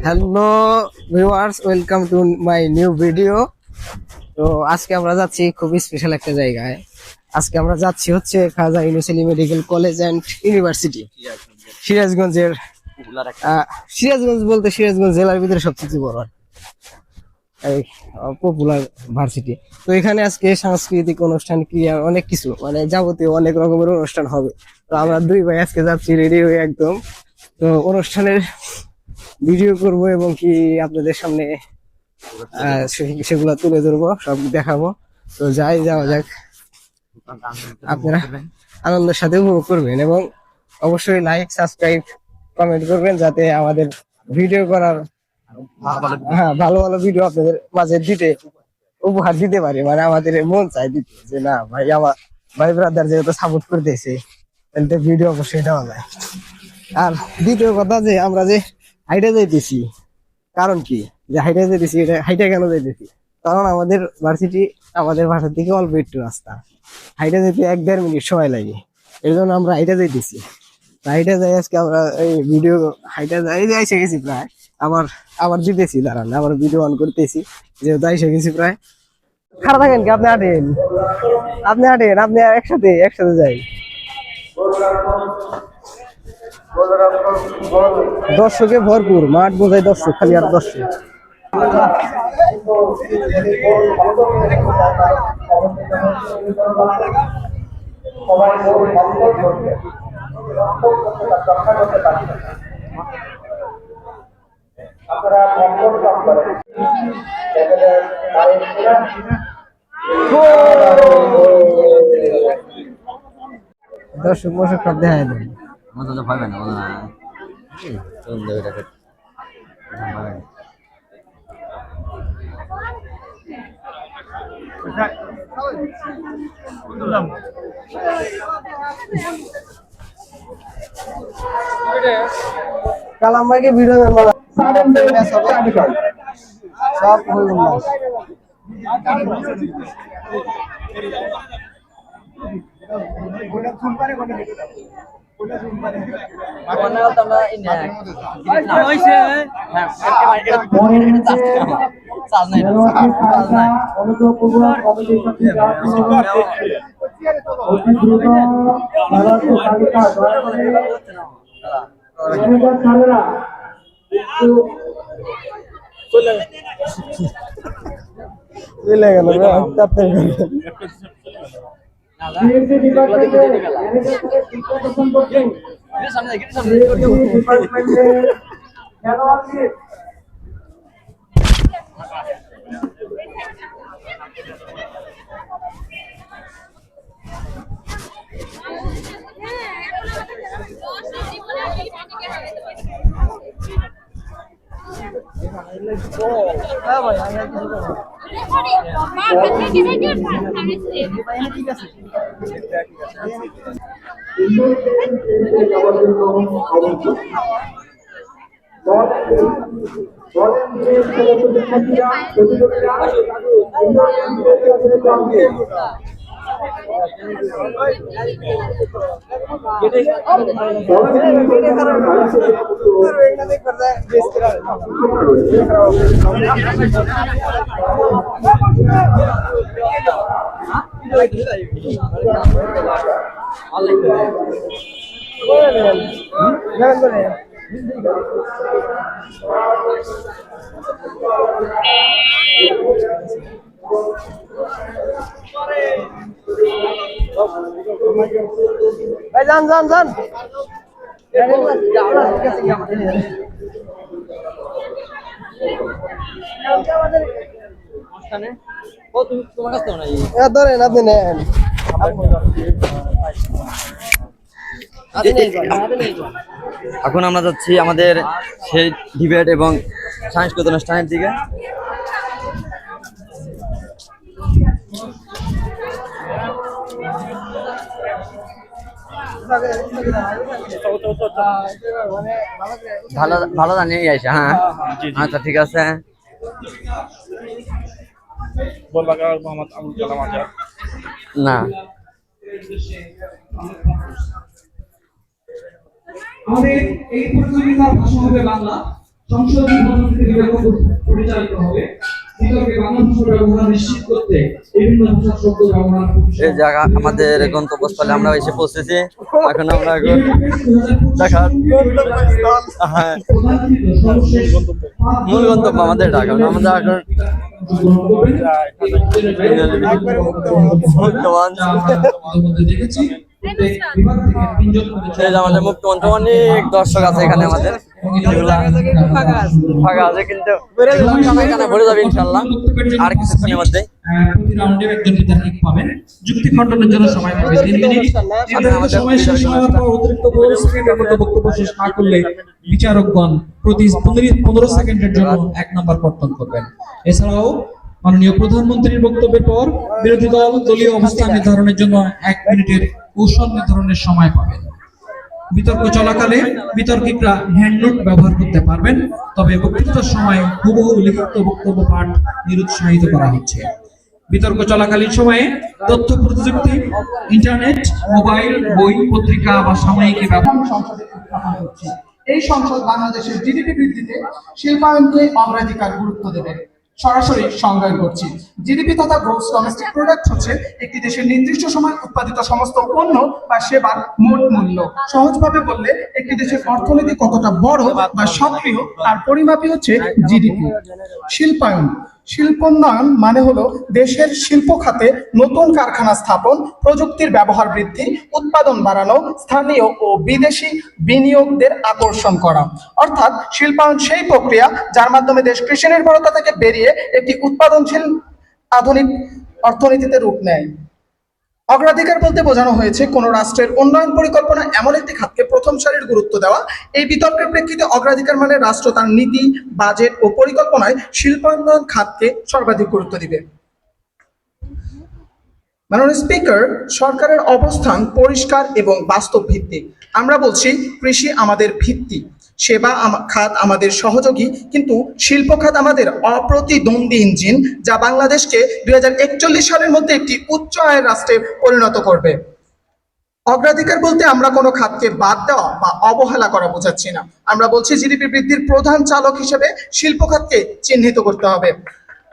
Hello viewers, welcome to my new video. তো আজকে আমরা যাচ্ছি খুবই স্পেশাল একটা জায়গায়। আজকে আমরা যাচ্ছি হচ্ছে Khaja Yunus Ali medical college and university, সিরাজগঞ্জের। সিরাজগঞ্জ বলতে সিরাজগঞ্জ জেলার ভিতরে সবচেয়ে বড় এই পপুলার ভার্সিটি। তো এখানে আজকে সাংস্কৃতিক অনুষ্ঠান, ক্রিয়া, অনেক কিছু মানে যাবতীয় অনেক রকমের অনুষ্ঠান হবে। তো আমরা দুই ভাই আজকে যাচ্ছি রেডি হয়ে একদম। তো অনুষ্ঠানের ভিডিও করব এবং কি আপনাদের সামনে সেগুলো তুলে ধরবো, সব দেখাবো। তো যাওয়া যাক। আপনারা আনন্দের সাথে উপভোগ করবেন এবং অবশ্যই লাইক, সাবস্ক্রাইব, কমেন্ট করবেন যাতে আমাদের ভিডিও করার ভালো ভালো ভিডিও আপনাদের মাঝে উপহার দিতে পারি। মানে আমাদের মন চাই দিতে যে না ভাই, আমার ভাই ব্রাদার যেহেতু সাপোর্ট করতেছে তাহলে ভিডিও অবশ্যই দেওয়া যায়। আর দ্বিতীয় কথা, যে আমরা যে হাইটে যাইতেছি, কারণ কি যে হাইটে যাইতেছি, এটা হাইটে কেন যাইতেছি? কারণ আমাদের ভার্সিটি আমাদের বাসা থেকে অল্প একটু রাস্তা, হাইটে যেতে 1-1.5 মিনিট সময় লাগে। এর জন্য আমরা হাইটে যাইতেছি। হাইটে যাই আজকে আমরা এই ভিডিও হাইটে যাই এসে গেছি প্রায়। আবার দিতেছি, দাঁড়ান আবার ভিডিও অন করতেছি, যেহেতু এসে গেছি প্রায়। খারাপ থাকেন কি? আপনি হাঁটেন আপনি একসাথে যাই। দর্শকে ভরপুর মাঠ, বোঝাই দর্শক, খালি আর দর্শক। দর্শক মশক সব দেখা দেন। মজা তো পাবে না, সুন্দর কালাম ভাইকে ভিডিও সব হয়ে চলে গেল। ভাই যান। ধরেন আপনি নেন। এখন আমরা যাচ্ছি আমাদের সেই ডিবেট এবং সাংস্কৃতিক অনুষ্ঠানের দিকে। ভালো জানিয়ে আইসা। হ্যাঁ আচ্ছা ঠিক আছে। বলাকার মোহাম্মদ আবুল কালাম আজাদ। না। আমাদের এই প্রতিযোগিতার ভাষা হবে বাংলা। সংসদীয় বিভাগ পরিচালিত হবে। বিতর্কে বাংলা ভাষার ব্যবহার নিশ্চিত করতে বিভিন্ন ভাষার শব্দ ব্যবহার। এই জায়গা আমাদের গন্তব্যস্থলে আমরা এসে পৌঁছেছি। এখন আমরা দেখার হ্যাঁ মূল গন্তব্য আমাদের ঢাকা। আমাদের এখন দেখেছি বিভাগ থেকে তিনজন এই যে আমাদের মুক্তমঞ্চ অনেক দর্শক আছে এখানে আমাদের ফাঁকা আছে কিন্তু এখানে ভরে যাবে ইনশাল্লাহ আর কিছুক্ষণের মধ্যে। প্রতি রাউন্ডে একজন বিধায়ক পাবেন। যুক্তি খণ্ডনের জন্য সময় পাবে 3 মিনিট। নির্ধারিত সময় শেষ হওয়ার পর অতিরিক্ত 15 সেকেন্ডের মধ্যে বক্তব্য শেষ না করলে বিচারকগণ প্রতি 15 সেকেন্ডের জন্য 1 নম্বর কর্তন করবেন। এছাড়াও মাননীয় প্রধানমন্ত্রীর বক্তব্যের পর বিরোধী দল দলীয় অবস্থান নির্ধারণের জন্য 1 মিনিটের কৌশল নির্ধারণের সময় পাবেন। বিতর্ক চলাকালে বিতর্কিকরা হ্যান্ডনোট ব্যবহার করতে পারবেন, তবে বক্তৃতার সময় হুবহু লিখিত বক্তব্য পাঠ নিরুৎসাহিত করা হচ্ছে। বিতর্ক চলাকালীন সময়ে তথ্য প্রযুক্তি, ইন্টারনেট, মোবাইল, বই, পত্রিকা বা সাময়িকী ব্যবহার সংসদে উত্থাপন হচ্ছে। এই সংসদ বাংলাদেশের জিডিপি বৃদ্ধিতে শিল্পায়নকে অগ্রাধিকার গুরুত্ব দেবে। সরাসরি সংজ্ঞায়ন করছি। জিডিপি তথা গ্রোস ডোমেস্টিক প্রোডাক্ট হচ্ছে একটি দেশের নির্দিষ্ট সময় উৎপাদিত সমস্ত পণ্য বা সেবার মোট মূল্য। সহজভাবে বললে একটি দেশের অর্থনীতি কতটা বড় বা সক্রিয় তার পরিমাপই হচ্ছে জিডিপি। শিল্পায়ন, শিল্পোন্নয়ন মানে হলো দেশের শিল্প খাতে নতুন কারখানা স্থাপন, প্রযুক্তির ব্যবহার বৃদ্ধি, উৎপাদন বাড়ানো, স্থানীয় ও বিদেশি বিনিয়োগদের আকর্ষণ করা। অর্থাৎ শিল্পায়ন সেই প্রক্রিয়া যার মাধ্যমে দেশ কৃষি নির্ভরতা থেকে বেরিয়ে একটি উৎপাদনশীল আধুনিক অর্থনীতিতে রূপ নেয়। অগ্রাধিকার বলতে বোঝানো হয়েছে কোন রাষ্ট্রের উন্নয়ন পরিকল্পনা এমন একটি খাতকে প্রথম সারির গুরুত্ব দেওয়া। এই বিতর্কের প্রেক্ষিতে অগ্রাধিকার মানে রাষ্ট্র তার নীতি, বাজেট ও পরিকল্পনায় শিল্পায়ন খাতকে সর্বাধিক গুরুত্ব দিবে। মাননীয় স্পিকার, সরকারের অবস্থান পরিষ্কার এবং বাস্তব ভিত্তিক। আমরা বলছি কৃষি আমাদের ভিত্তি, সেবা খাত আমাদের সহযোগী, কিন্তু শিল্প খাত আমাদের অপ্রতিদ্বন্দ্বী ইঞ্জিন, যা বাংলাদেশকে 2041 সালের মধ্যে একটি উচ্চ আয়ের রাষ্ট্রে পরিণত করবে। অগ্রাধিকার বলতে আমরা কোনো খাতকে বাদ দেওয়া বা অবহেলা করা বোঝাচ্ছি না। আমরা বলছি জিডিপি বৃদ্ধির প্রধান চালক হিসেবে শিল্প খাতকে চিহ্নিত করতে হবে।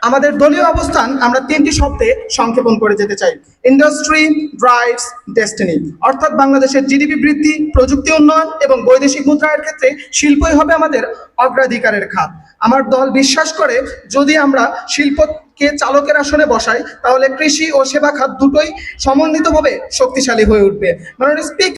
আমাদের দলীয় অবস্থান আমরা 3টি শব্দে সংক্ষেপণ করে যেতে চাই। Industry drives destiny. অর্থাৎ বাংলাদেশের জিডিপি বৃদ্ধি, প্রযুক্তি উন্নয়ন এবং বৈদেশিক মুদ্রায়নের ক্ষেত্রে শিল্পই হবে আমাদের অগ্রাধিকারের খাত। আমার দল বিশ্বাস করে যদি আমরা শিল্পকে চালকের আসনে বসাই তাহলে কৃষি ও সেবা খাত দুটোই সমন্বিতভাবে শক্তিশালী হয়ে উঠবে। মাননীয় স্পিকার,